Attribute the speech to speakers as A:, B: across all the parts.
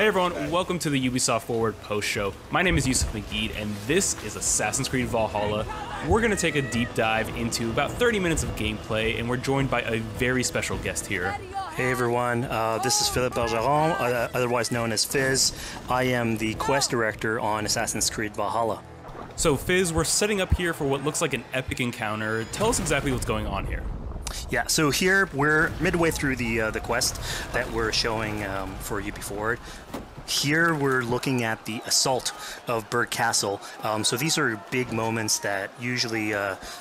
A: Hey everyone, welcome to the Ubisoft Forward post show. My name is Yusuf McGee, and this is Assassin's Creed Valhalla. We're going to take a deep dive into about 30 minutes of gameplay, and we're joined by a very special guest here.
B: Hey everyone, this is Philippe Bergeron, otherwise known as Fizz. I am the quest director on Assassin's Creed Valhalla.
A: So Fizz, we're setting up here for what looks like an epic encounter. Tell us exactly what's going on here.
B: Yeah, so here we're midway through the quest that we're showing for Ubi Forward. Here we're looking at the assault of Berg Castle. So these are big moments that usually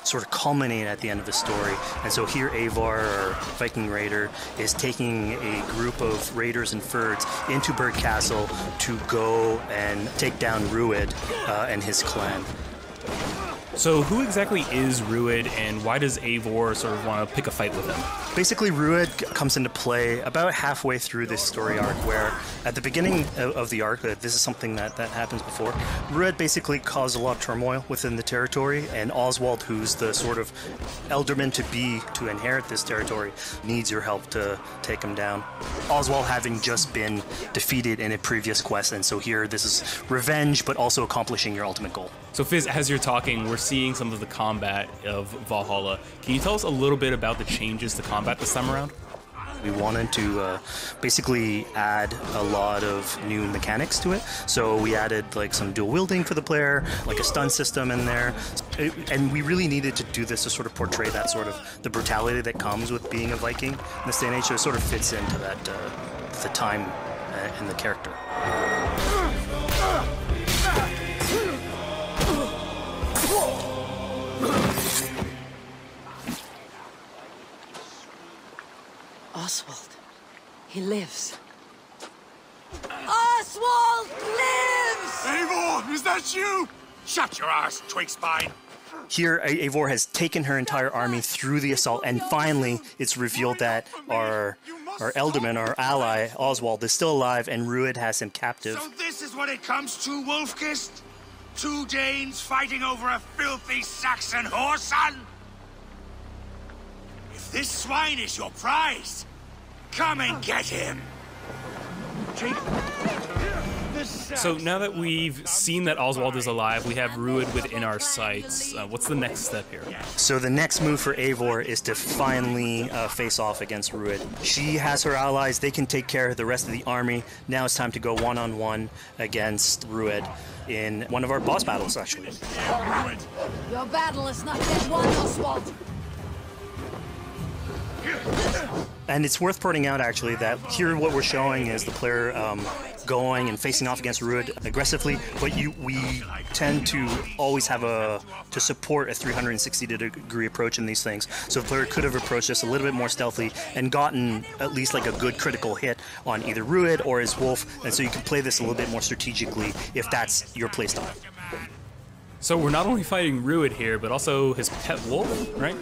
B: sort of culminate at the end of the story. And so here Eivor, our Viking raider, is taking a group of raiders and Fyrds into Berg Castle to go and take down Rued and his clan.
A: So who exactly is Rued, and why does Eivor sort of want to pick a fight with him?
B: Basically, Rued comes into play about halfway through this story arc, where at the beginning of the arc, this is something that happens before, Rued basically caused a lot of turmoil within the territory, and Oswald, who's the sort of elderman to inherit this territory, needs your help to take him down. Oswald having just been defeated in a previous quest, and so here this is revenge, but also accomplishing your ultimate goal.
A: So Fizz, as you're talking, we're seeing some of the combat of Valhalla. Can you tell us a little bit about the changes to combat this time around?
B: We wanted to basically add a lot of new mechanics to it. So we added like some dual wielding for the player, like a stun system in there. And we really needed to do this to sort of portray that sort of the brutality that comes with being a Viking in this day and age. So it sort of fits into that the time and the character.
C: Oswald. He lives. Oswald lives!
D: Eivor, is that you? Shut your arse, twig spine.
B: Here, Eivor has taken her entire army through the assault, and finally it's revealed that our Elderman, our ally, Oswald, is still alive, and Rued has him captive.
D: So this is what it comes to, Wolfkist? Two Danes fighting over a filthy Saxon whoreson? If this swine is your prize, come and get him!
A: So now that we've seen that Oswald is alive, we have Rued within our sights. What's the next step here?
B: So the next move for Eivor is to finally face off against Rued. She has her allies, they can take care of the rest of the army. Now it's time to go one-on-one against Rued in one of our boss battles, actually.
C: Your battle is not yet won, Oswald.
B: And it's worth pointing out, actually, that here what we're showing is the player going and facing off against Rued aggressively, but we tend to always have to support a 360-degree approach in these things. So the player could have approached this a little bit more stealthily and gotten at least like a good critical hit on either Rued or his wolf, and so you can play this a little bit more strategically if that's your playstyle.
A: So we're not only fighting Rued here, but also his pet wolf, right?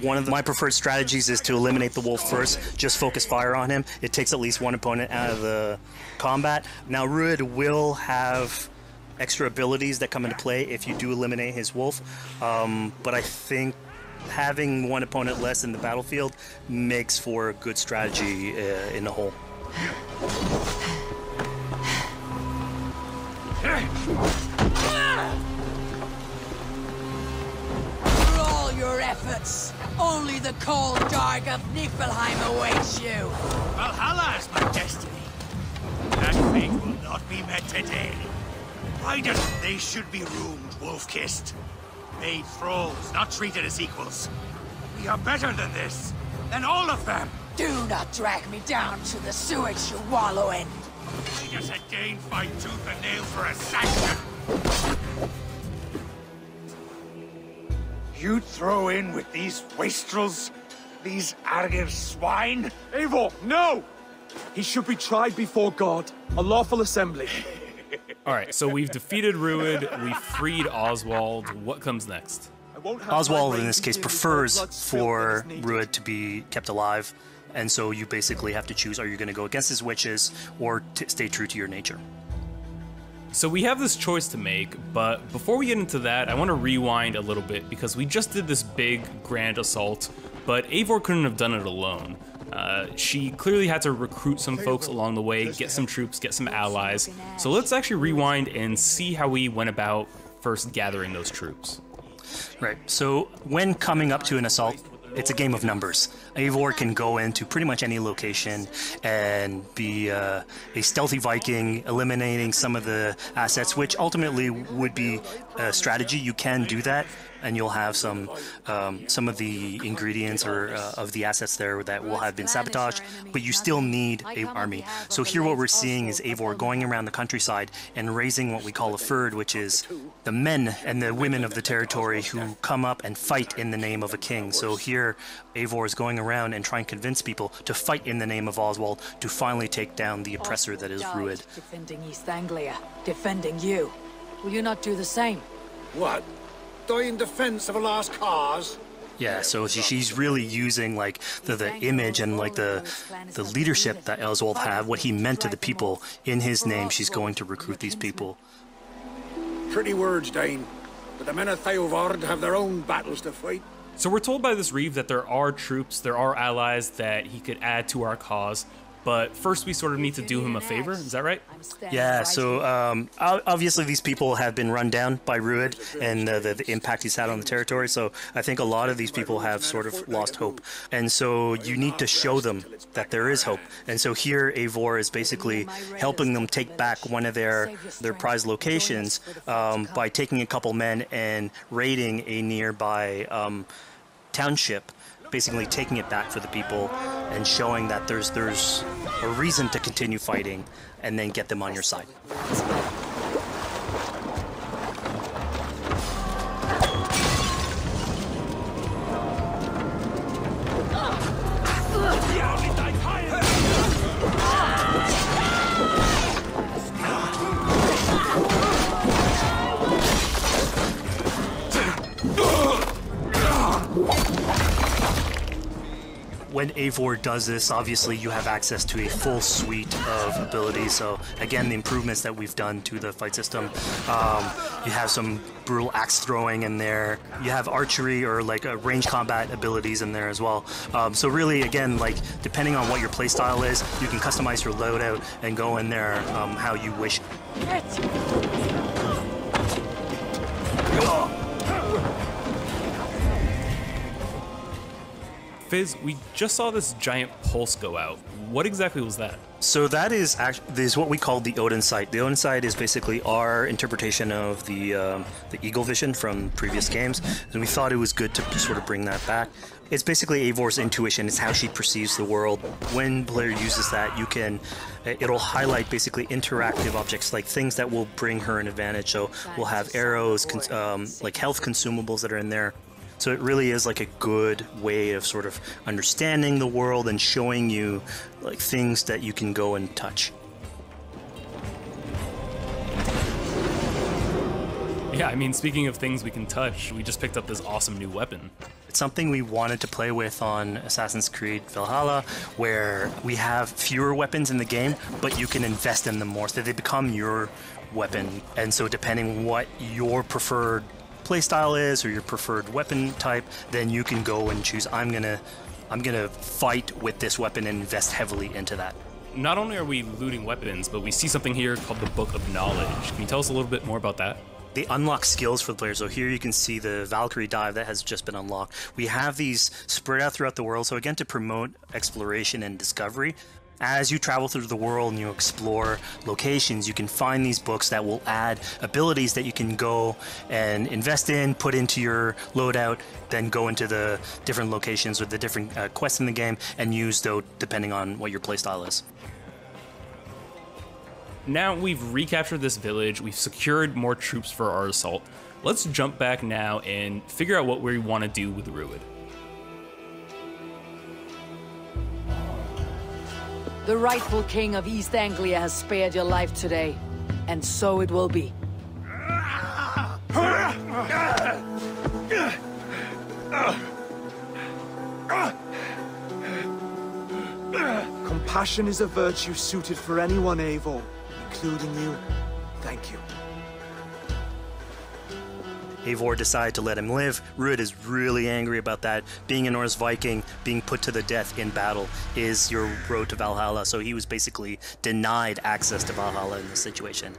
B: One of my preferred strategies is to eliminate the wolf first, just focus fire on him. It takes at least one opponent out of the combat. Now Rued will have extra abilities that come into play if you do eliminate his wolf, but I think having one opponent less in the battlefield makes for a good strategy in the whole.
C: Your efforts. Only the cold dark of Niflheim awaits you.
D: Valhalla is my destiny. That fate will not be met today. Why does they should be roomed, Wolfkist? Made thralls, not treated as equals. We are better than this. Than all of them.
C: Do not drag me down to the sewage you wallow in.
D: Why does a Dane fight tooth and nail for a Saxon? You'd throw in with these wastrels? These arrogant swine?
E: Eivor, no! He should be tried before God, a lawful assembly.
A: Alright, so we've defeated Rued, we freed Oswald. What comes next?
B: Oswald, in this case, prefers for Rued to be kept alive, and so you basically have to choose, are you going to go against his wishes or stay true to your nature?
A: So we have this choice to make, but before we get into that, I want to rewind a little bit because we just did this big, grand assault, but Eivor couldn't have done it alone. She clearly had to recruit some folks along the way, get some troops, get some allies. So let's actually rewind and see how we went about first gathering those troops.
B: Right, so when coming up to an assault, it's a game of numbers. Eivor can go into pretty much any location and be a stealthy Viking, eliminating some of the assets, which ultimately would be a strategy. You can do that, and you'll have some of the ingredients or of the assets there that will have been sabotaged, but you still need an army. So here what we're seeing is Eivor going around the countryside and raising what we call a fyrd, which is the men and the women of the territory who come up and fight in the name of a king. So here Eivor is going around and trying to convince people to fight in the name of Oswald to finally take down the oppressor that is Rued.
C: Defending East Anglia, defending you. Will you not do the same?
D: What? Die in defense of a lost cause?
B: Yeah, so she's really using like the image and like the leadership that Oswald had, what he meant to the people in his name. She's going to recruit these people.
D: Pretty words, Dane. But the men of Theovard have their own battles to fight.
A: So we're told by this Reeve that there are troops, there are allies that he could add to our cause, but first we sort of need to do him a favor, is that right?
B: Yeah, so obviously these people have been run down by Rued and the impact he's had on the territory, so I think a lot of these people have sort of lost hope. And so you need to show them that there is hope. And so here Eivor is basically helping them take back one of their prized locations by taking a couple men and raiding a nearby township, basically taking it back for the people and showing that there's a reason to continue fighting and then get them on your side. When Eivor does this, obviously you have access to a full suite of abilities. So again, the improvements that we've done to the fight system, you have some brutal axe throwing in there. You have archery or like range combat abilities in there as well. So really, again, like depending on what your playstyle is, you can customize your loadout and go in there how you wish.
A: Fizz, we just saw this giant pulse go out. What exactly was that?
B: So that is what we call the Odin sight. The Odin sight is basically our interpretation of the eagle vision from previous games, and we thought it was good to sort of bring that back. It's basically Eivor's intuition. It's how she perceives the world. When player uses that, it'll highlight basically interactive objects, like things that will bring her an advantage. So we'll have arrows, like health consumables that are in there. So it really is like a good way of sort of understanding the world and showing you like things that you can go and touch.
A: Yeah, I mean, speaking of things we can touch, we just picked up this awesome new weapon.
B: It's something we wanted to play with on Assassin's Creed Valhalla, where we have fewer weapons in the game, but you can invest in them more, so they become your weapon. And so depending what your preferred playstyle is or your preferred weapon type, then you can go and choose, I'm gonna fight with this weapon and invest heavily into that.
A: Not only are we looting weapons, but we see something here called the Book of Knowledge. Can you tell us a little bit more about that?
B: They unlock skills for the player. So here you can see the Valkyrie dive that has just been unlocked. We have these spread out throughout the world, so again, to promote exploration and discovery. As you travel through the world and you explore locations, you can find these books that will add abilities that you can go and invest in, put into your loadout, then go into the different locations with the different quests in the game and use those depending on what your playstyle is.
A: Now we've recaptured this village, we've secured more troops for our assault. Let's jump back now and figure out what we want to do with Rued.
C: The rightful king of East Anglia has spared your life today, and so it will be.
E: Compassion is a virtue suited for anyone, Eivor, including you. Thank you.
B: Eivor decided to let him live. Ruud is really angry about that. Being a Norse Viking, being put to the death in battle is your road to Valhalla. So he was basically denied access to Valhalla in this situation.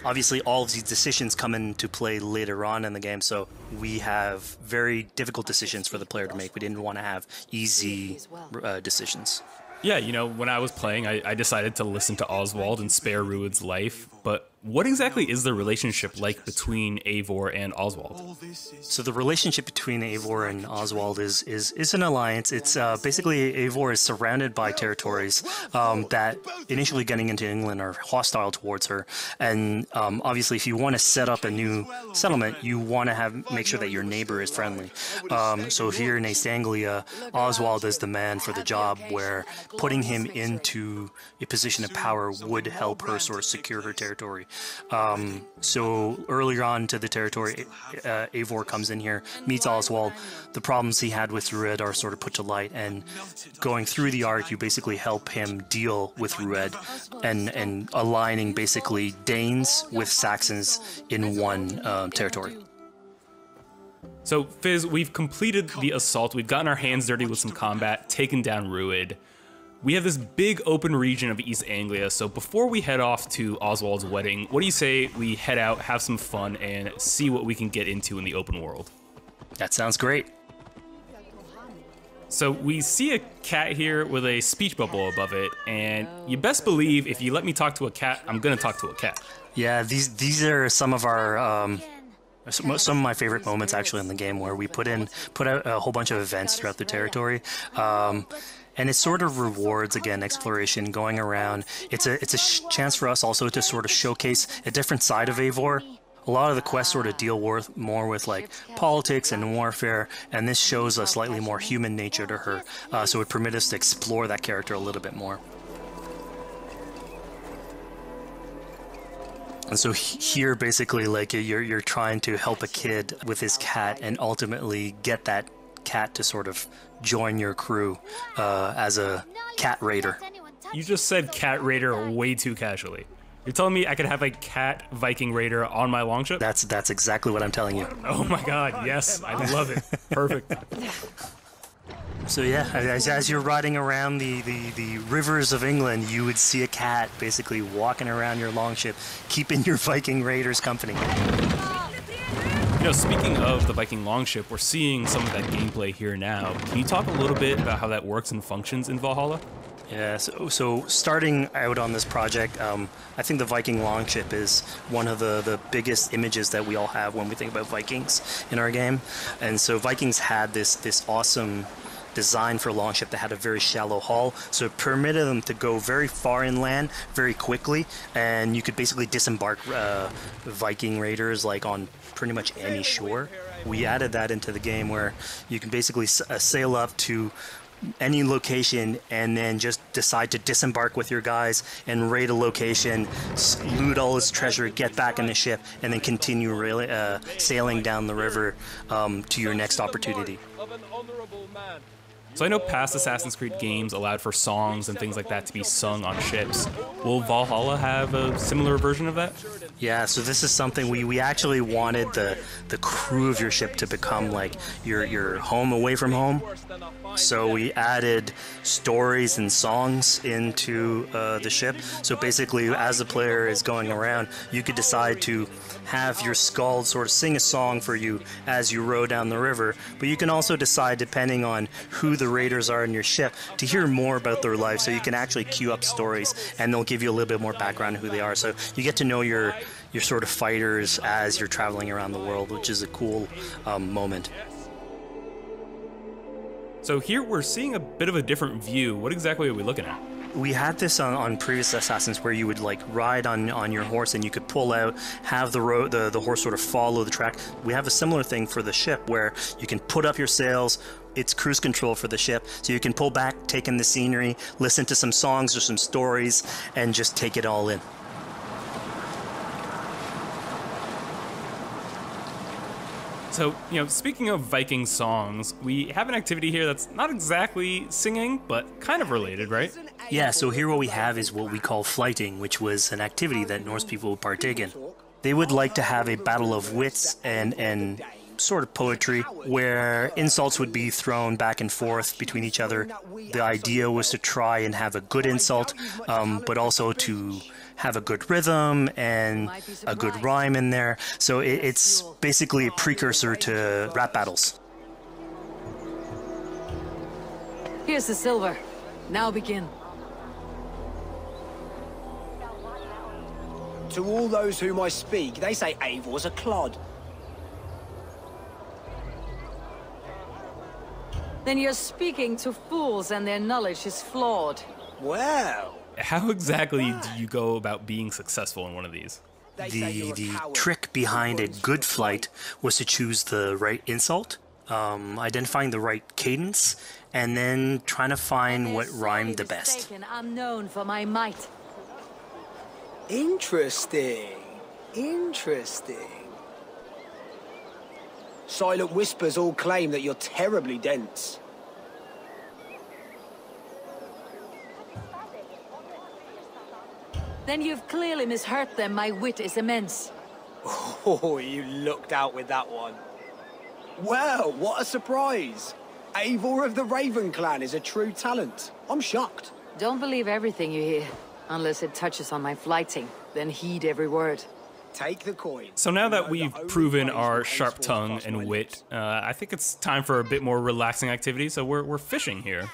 B: Obviously, all of these decisions come into play later on in the game, so we have very difficult decisions for the player to make. We didn't want to have easy decisions.
A: Yeah, you know, when I was playing, I decided to listen to Oswald and spare Ruud's life, but what exactly is the relationship like between Eivor and Oswald?
B: So the relationship between Eivor and Oswald is an alliance. It's basically Eivor is surrounded by territories that initially getting into England are hostile towards her, and obviously if you want to set up a new settlement, you want to make sure that your neighbor is friendly. So here in East Anglia, Oswald is the man for the job, where putting him into a position of power would help her sort of secure her territory. So earlier on to the territory, Eivor comes in here, meets Oswald. The problems he had with Ruud are sort of put to light, and going through the arc, you basically help him deal with Ruud and aligning basically Danes with Saxons in one territory.
A: So, Fizz, we've completed the assault, we've gotten our hands dirty with some combat, taken down Ruud. We have this big open region of East Anglia, so before we head off to Oswald's wedding, what do you say we head out, have some fun, and see what we can get into in the open world?
B: That sounds great.
A: So we see a cat here with a speech bubble above it, and you best believe if you let me talk to a cat, I'm gonna talk to a cat.
B: Yeah, these are some of our some of my favorite moments actually in the game, where we put out a whole bunch of events throughout the territory. And it sort of rewards, again, exploration, going around. It's a chance for us also to sort of showcase a different side of Eivor. A lot of the quests sort of deal more with like politics and warfare, and this shows a slightly more human nature to her. So it permits us to explore that character a little bit more. And so here, basically, like you're trying to help a kid with his cat, and ultimately get that cat to sort of join your crew as a cat raider.
A: You just said cat raider way too casually. You're telling me I could have a cat Viking raider on my longship?
B: That's exactly what I'm telling you.
A: Oh my god, yes, I love it. Perfect.
B: So yeah, as you're riding around the rivers of England, you would see a cat basically walking around your longship, keeping your Viking raiders company.
A: You know, speaking of the Viking longship, we're seeing some of that gameplay here now. Can you talk a little bit about how that works and functions in Valhalla?
B: Yeah, so starting out on this project, I think the Viking longship is one of the biggest images that we all have when we think about Vikings in our game. And so Vikings had this awesome design for a longship that had a very shallow hull, so it permitted them to go very far inland very quickly, and you could basically disembark Viking raiders like on pretty much any shore. We added that into the game, where you can basically sail up to any location and then just decide to disembark with your guys and raid a location, loot all its treasure, get back in the ship, and then continue sailing down the river to your next opportunity.
A: So I know past Assassin's Creed games allowed for songs and things like that to be sung on ships. Will Valhalla have a similar version of that?
B: Yeah, so this is something we actually wanted the crew of your ship to become like your home away from home. So we added stories and songs into the ship. So basically, as the player is going around, you could decide to have your skald sort of sing a song for you as you row down the river. But you can also decide, depending on who the raiders are in your ship, to hear more about their life. So you can actually queue up stories, and they'll give you a little bit more background on who they are. So you get to know your sort of fighters as you're traveling around the world, which is a cool moment.
A: So here we're seeing a bit of a different view. What exactly are we looking at?
B: We had this on previous Assassins, where you would like ride on your horse and you could pull out, have the horse sort of follow the track. We have a similar thing for the ship, where you can put up your sails. It's cruise control for the ship, so you can pull back, take in the scenery, listen to some songs or some stories, and just take it all in.
A: So, you know, speaking of Viking songs, we have an activity here that's not exactly singing, but kind of related, right?
B: Yeah, so here what we have is what we call flighting, which was an activity that Norse people would partake in. They would like to have a battle of wits and sort of poetry where insults would be thrown back and forth between each other. The idea was to try and have a good insult, but also to have a good rhythm and a good rhyme in there. So it's basically a precursor to rap battles.
F: Here's the silver. Now begin.
G: To all those whom I speak, they say Eivor's a clod.
F: Then you're speaking to fools and their knowledge is flawed.
G: Well...
A: How exactly do you go about being successful in one of these?
B: The trick behind a good flight was to choose the right insult, identifying the right cadence, and then trying to find what rhymed the best.
F: I'm known for my might.
G: Interesting. Interesting. Silent whispers all claim that you're terribly dense.
F: Then you've clearly misheard them. My wit is immense.
G: Oh, you looked out with that one. Well, what a surprise. Eivor of the Raven Clan is a true talent. I'm shocked.
F: Don't believe everything you hear, unless it touches on my flighting. Then heed every word.
G: Take the coin.
A: So now that we've proven our sharp tongue and wit, I think it's time for a bit more relaxing activity. So we're fishing here.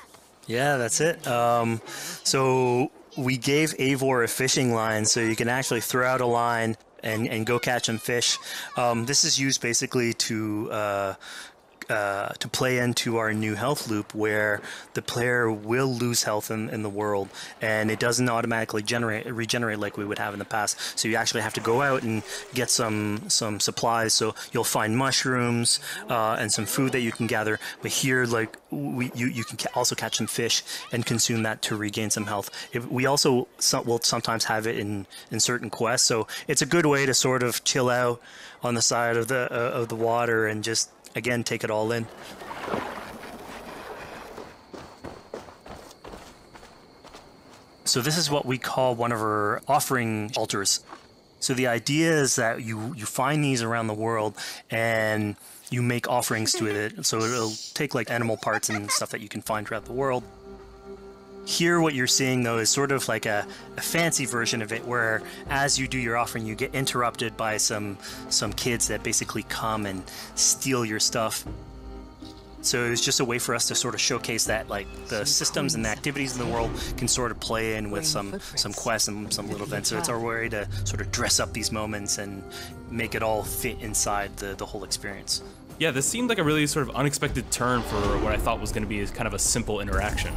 B: Yeah, that's it. So we gave Eivor a fishing line, so you can actually throw out a line and go catch some fish. This is used basically to play into our new health loop, where the player will lose health in the world, and it doesn't automatically regenerate like we would have in the past. So you actually have to go out and get some supplies. So you'll find mushrooms and some food that you can gather. But here, like you can also catch some fish and consume that to regain some health. We also will sometimes have it in certain quests. So it's a good way to sort of chill out on the side of the water and just, again, take it all in. So this is what we call one of our offering altars. So the idea is that you find these around the world and you make offerings to it. So it'll take like animal parts and stuff that you can find throughout the world. Here what you're seeing though is sort of like a fancy version of it, where as you do your offering you get interrupted by some kids that basically come and steal your stuff. So it's just a way for us to sort of showcase that like the systems and the activities in the world can sort of play in with some quests and some little events. So it's our way to sort of dress up these moments and make it all fit inside the whole experience.
A: Yeah, this seemed like a really sort of unexpected turn for what I thought was going to be kind of a simple interaction.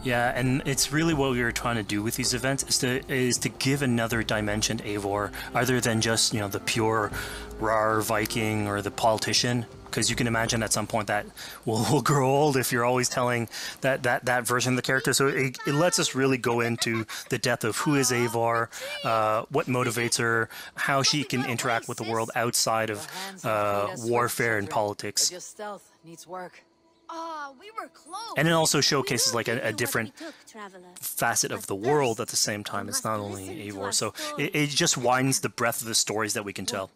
B: Yeah, and it's really what we were trying to do with these events is to give another dimension to Eivor, other than just, you know, the pure rar Viking or the politician. Because you can imagine at some point that will grow old if you're always telling that version of the character. So it lets us really go into the depth of who is Eivor, what motivates her, how she can interact with the world outside of warfare and politics.
F: Your stealth needs work.
C: We were close.
B: And it also showcases like a different facet of the world at the same time. It's not only Eivor, so it just widens the breadth of the stories that we can tell.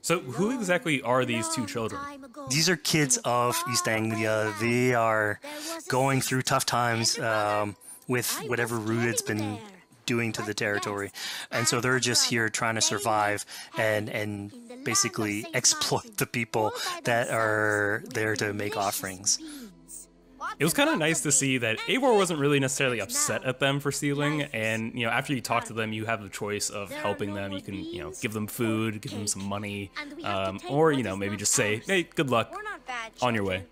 A: So who exactly are these two children?
B: These are kids of East Anglia. They are going through tough times with whatever Rued's been doing to the territory. And so they're just here trying to survive and basically exploit the people that are there to make offerings.
A: It was kind of nice to see that Eivor wasn't really necessarily upset at them for stealing, and, you know, after you talk to them, you have the choice of helping them. You can, you know, give them food, give them some money, or, you know, maybe just say, hey, good luck, on your way.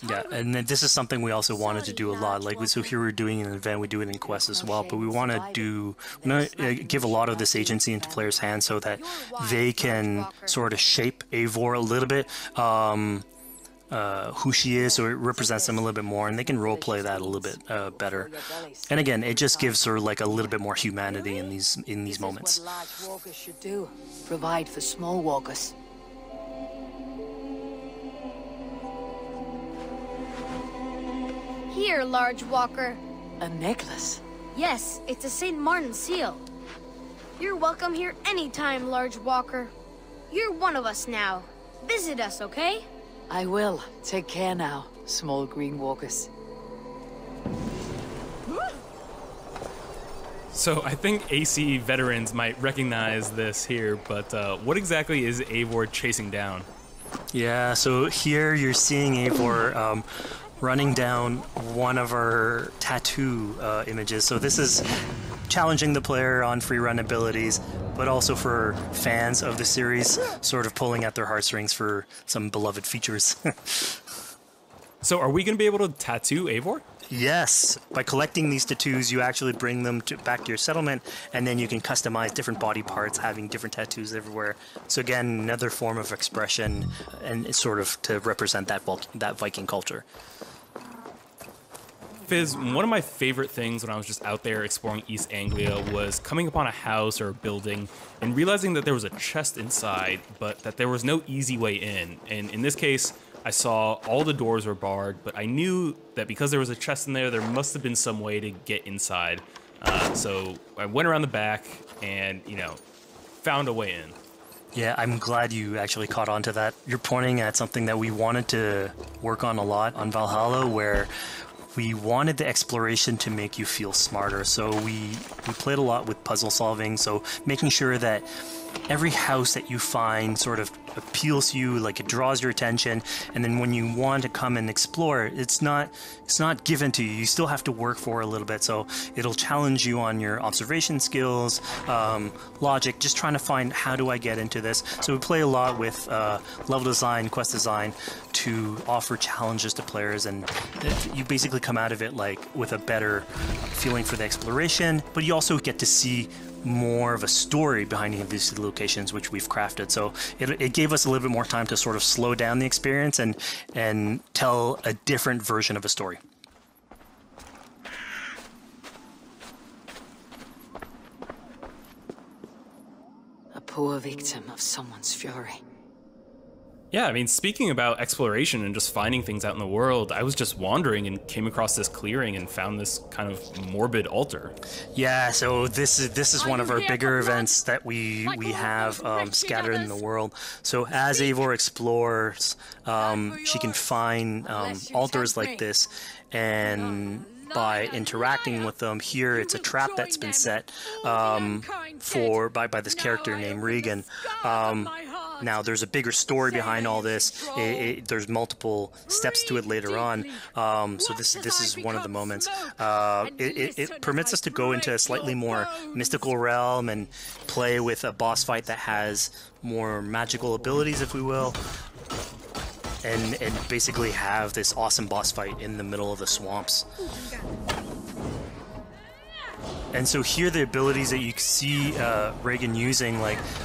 B: Yeah, and then this is something we also wanted to do a lot. Like, so here we're doing an event, we do it in quests as well, but we want to give a lot of this agency into players' hands so that they can sort of shape Eivor a little bit. Who she is, so it represents them a little bit more, and they can roleplay that a little bit better. And again, it just gives her like a little bit more humanity in these moments.
F: What large walkers should do: provide for small walkers.
H: Here, large walker.
F: A necklace.
H: Yes, it's a St. Martin seal. You're welcome here anytime, Large Walker. You're one of us now. Visit us, okay?
F: I will. Take care now, small green walkers.
A: So I think AC veterans might recognize this here, but what exactly is Eivor chasing down?
B: Yeah, so here you're seeing Eivor running down one of our tattoo images. So this is challenging the player on free run abilities, but also for fans of the series, sort of pulling at their heartstrings for some beloved features.
A: So are we going to be able to tattoo Eivor?
B: Yes, by collecting these tattoos, you actually bring them back to your settlement, and then you can customize different body parts, having different tattoos everywhere. So again, another form of expression, and it's sort of to represent that Viking culture.
A: Fizz, one of my favorite things when I was just out there exploring East Anglia was coming upon a house or a building and realizing that there was a chest inside, but that there was no easy way in. And in this case, I saw all the doors were barred, but I knew that because there was a chest in there, there must have been some way to get inside. So I went around the back and, found a way in.
B: Yeah, I'm glad you actually caught on to that. You're pointing at something that we wanted to work on a lot on Valhalla, where we wanted the exploration to make you feel smarter. So we played a lot with puzzle solving, so making sure that every house that you find sort of appeals to you, like it draws your attention, and then when you want to come and explore, it's not given to you. You still have to work for it a little bit, so it'll challenge you on your observation skills, logic, just trying to find how do I get into this. So we play a lot with level design, quest design to offer challenges to players, and you basically come out of it like with a better feeling for the exploration, but you also get to see more of a story behind any of these locations which we've crafted. So it gave us a little bit more time to sort of slow down the experience and tell a different version of a story.
F: A poor victim of someone's fury.
A: Yeah, I mean, speaking about exploration and just finding things out in the world, I was just wandering and came across this clearing and found this kind of morbid altar.
B: Yeah, so this is one of our bigger events that we have scattered in the world. So as Eivor explores, she can find altars like this, and by interacting with them, here it's a trap that's been set by this character named Regan. Now, there's a bigger story behind all this. There's multiple steps to it later on. So this is one of the moments. It permits us to go into a slightly more mystical realm and play with a boss fight that has more magical abilities, if we will. And basically have this awesome boss fight in the middle of the swamps. And so here the abilities that you see Reagan using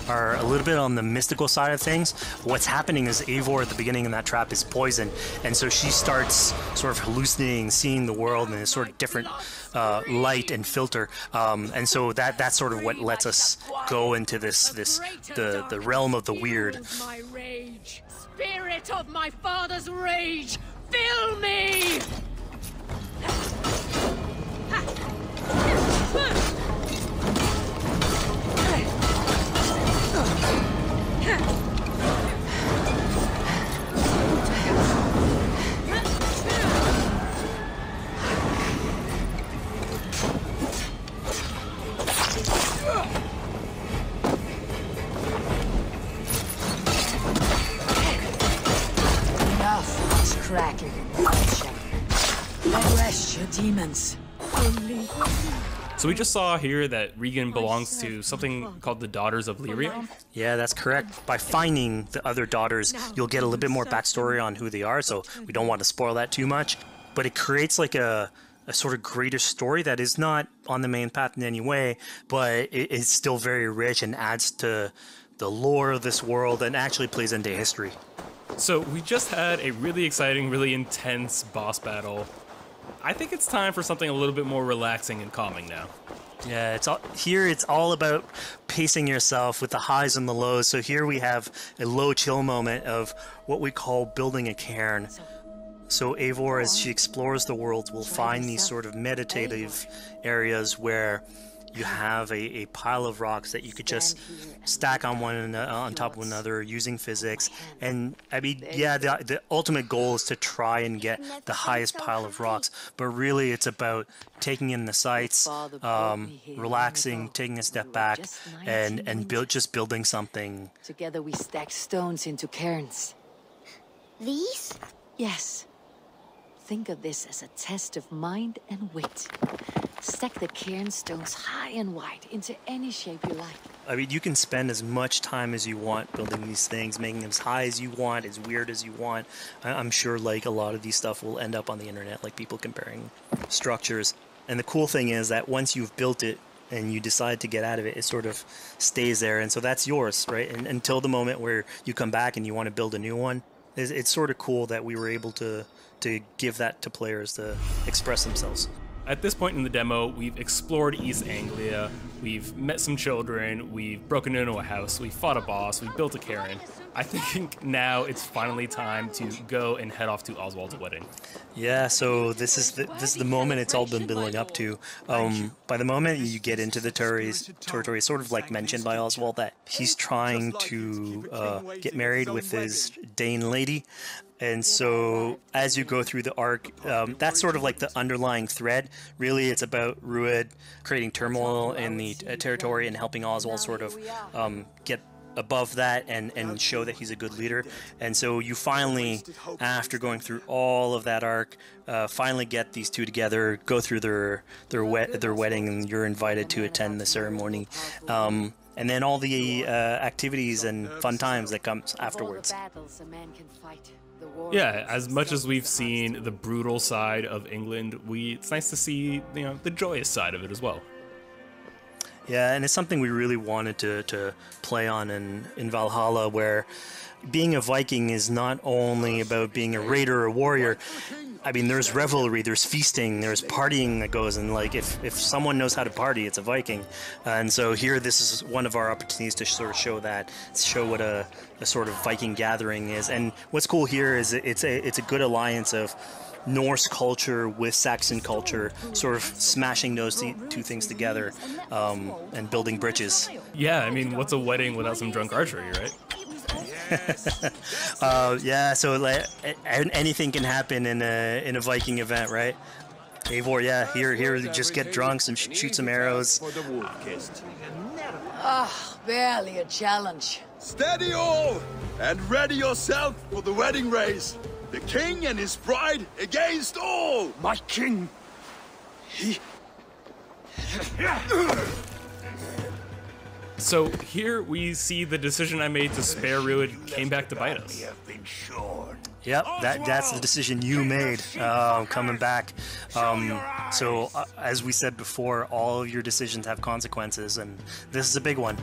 B: are a little bit on the mystical side of things. What's happening is Eivor at the beginning in that trap is poisoned, and so she starts sort of hallucinating, seeing the world in a sort of different light and filter. And so that's sort of what lets us go into the realm of the weird.
C: My rage, spirit of my father's rage, fill me!
F: Enough is cracking. Rest your demons.
A: So we just saw here that Regan belongs to something called the Daughters of Lyrium.
B: Yeah, that's correct. By finding the other daughters, you'll get a little bit more backstory on who they are, so we don't want to spoil that too much. But it creates like a sort of greater story that is not on the main path in any way, but it's still very rich and adds to the lore of this world and actually plays into history.
A: So we just had a really exciting, really intense boss battle. I think it's time for something a little bit more relaxing and calming now.
B: Yeah, it's all about pacing yourself with the highs and the lows. So here we have a low chill moment of what we call building a cairn. So Eivor, as she explores the world, will find these sort of meditative areas where you have a pile of rocks that you could just stack on top of one another using physics. And I mean, yeah, the ultimate goal is to try and get the highest pile of rocks, but really it's about taking in the sights, relaxing, taking a step back, and just building something.
F: Together we stack stones into cairns.
H: These?
F: Yes. Think of this as a test of mind and wit. Stack the cairn stones high and wide into any shape you like.
B: I mean, you can spend as much time as you want building these things, making them as high as you want, as weird as you want. I'm sure like a lot of these stuff will end up on the internet, like people comparing structures. And the cool thing is that once you've built it and you decide to get out of it, it sort of stays there. And so that's yours, right? And until the moment where you come back and you want to build a new one. It's sort of cool that we were able to give that to players to express themselves.
A: At this point in the demo, we've explored East Anglia, we've met some children, we've broken into a house, we fought a boss, we built a cairn. I think now it's finally time to go and head off to Oswald's wedding.
B: Yeah, so this is the moment it's all been building up to. By the moment you get into the territory, sort of like mentioned by Oswald that he's trying to get married with his Dane lady. And so as you go through the arc, that's sort of like the underlying thread. Really, it's about Rued creating turmoil in the territory and helping Oswald sort of get above that and show that he's a good leader. And so you finally, after going through all of that arc, finally get these two together, go through their wedding, and you're invited to attend the ceremony. And then all the activities and fun times that comes afterwards.
A: Yeah, as much as we've seen the brutal side of England, it's nice to see, the joyous side of it as well.
B: Yeah, and it's something we really wanted to play on in Valhalla, where being a Viking is not only about being a raider or a warrior. I mean, there's revelry, there's feasting, there's partying that goes, and like if someone knows how to party, it's a Viking. And so here, this is one of our opportunities to sort of show what a sort of Viking gathering is. And what's cool here is it's a good alliance of Norse culture with Saxon culture, sort of smashing those two things together and building bridges.
A: Yeah, I mean, what's a wedding without some drunk archery, right?
B: Yeah, so like, anything can happen in a Viking event, right? Eivor, yeah, here, just get drunk, shoot some arrows.
F: Barely a challenge.
E: Steady all, and ready yourself for the wedding race. The king and his bride against all!
G: My king! He...
A: So here we see the decision I made to spare Rued came back to bite us.
B: Yep, that's the decision you made, coming back. So as we said before, all of your decisions have consequences, and this is a big one.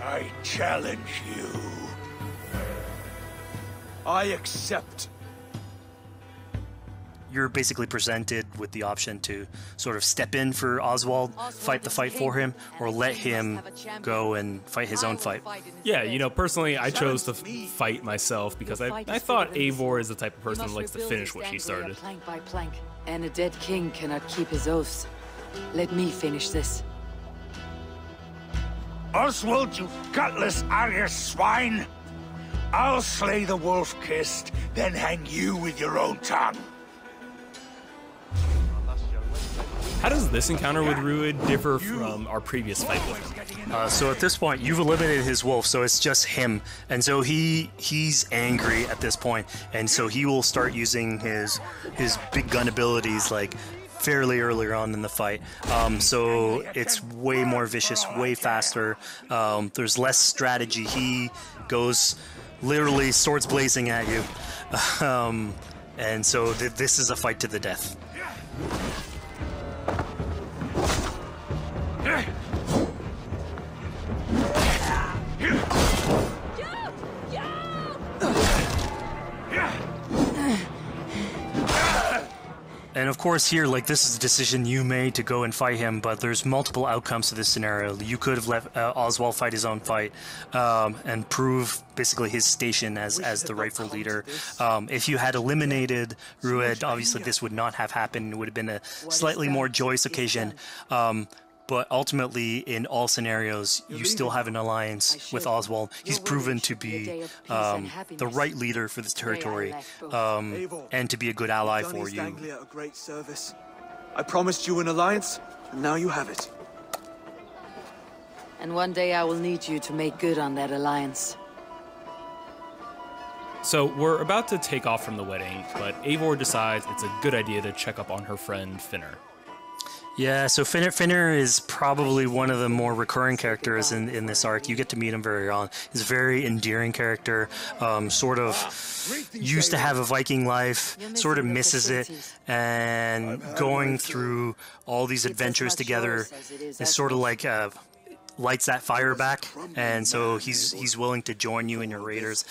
D: I challenge you.
E: I accept.
B: You're basically presented with the option to sort of step in for Oswald, fight the fight for him, or let him go and fight his own fight.
A: Yeah, personally, I chose to fight myself because I thought Eivor is the type of person who likes to finish what she started.
F: Plank by plank, and a dead king cannot keep his oaths. Let me finish this.
D: Oswald, you gutless Arya swine! I'll slay the wolf-kissed, then hang you with your own tongue.
A: How does this encounter with Rued differ from our previous fight with him?
B: So at this point, you've eliminated his wolf, so it's just him. And so he's angry at this point, and so he will start using his big gun abilities like fairly earlier on in the fight. So it's way more vicious, way faster. There's less strategy. He goes literally swords blazing at you. And so this is a fight to the death. And of course here, like, this is a decision you made to go and fight him, but there's multiple outcomes to this scenario. You could have let Oswald fight his own fight and prove basically his station as the rightful leader. If you had eliminated Rued, obviously this would not have happened. It would have been a slightly more joyous occasion. But ultimately, in all scenarios, you still have an alliance with Oswald. He's proven to be the right leader for this territory and to be a good ally for you.
I: A great service. I promised you an alliance, and now you have it.
F: And one day I will need you to make good on that alliance.
A: So we're about to take off from the wedding, but Eivor decides it's a good idea to check up on her friend Finner.
B: Yeah, so Finner is probably one of the more recurring characters in this arc. You get to meet him very early on. He's a very endearing character, sort of used to have a Viking life, sort of misses it, and going through all these adventures together is sort of like lights that fire back, and so he's willing to join you in your raiders.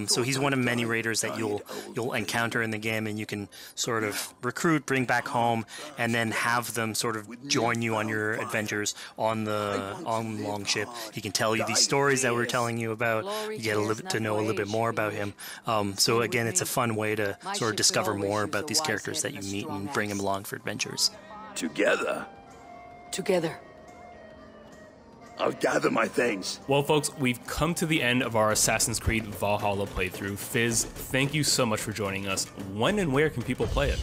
B: So he's one of many raiders that you'll encounter in the game, and you can sort of recruit, bring back home, and then have them sort of join you on your adventures on the Longship. He can tell you these stories that we're telling you about. You get to know a little bit more about him. So again, it's a fun way to sort of discover more about these characters that you meet and bring them along for adventures.
E: Together. I'll gather my things.
A: Well, folks, we've come to the end of our Assassin's Creed Valhalla playthrough. Fizz, thank you so much for joining us. When and where can people play it?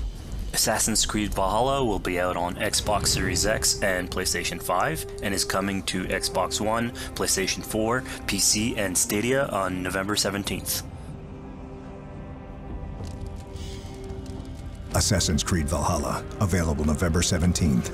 B: Assassin's Creed Valhalla will be out on Xbox Series X and PlayStation 5, and is coming to Xbox One, PlayStation 4, PC, and Stadia on November 17th.
J: Assassin's Creed Valhalla, available November 17th.